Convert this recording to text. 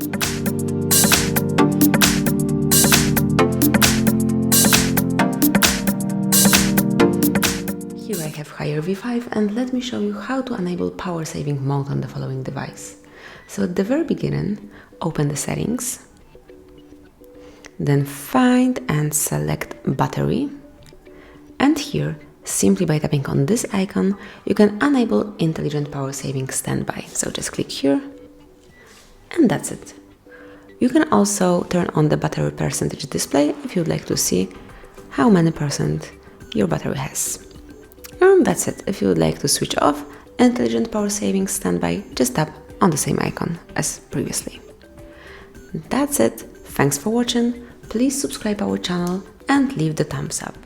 Here I have HAIER V5 and let me show you how to enable power saving mode on the following device. So at the very beginning, open the settings, then find and select battery, and here, simply by tapping on this icon, you can enable intelligent power saving standby. So just click here, and that's it. You can also turn on the battery percentage display if you'd like to see how many percent your battery has. And that's it. If you would like to switch off intelligent power saving standby, just tap on the same icon as previously. That's it. Thanks for watching. Please subscribe our channel and leave the thumbs up.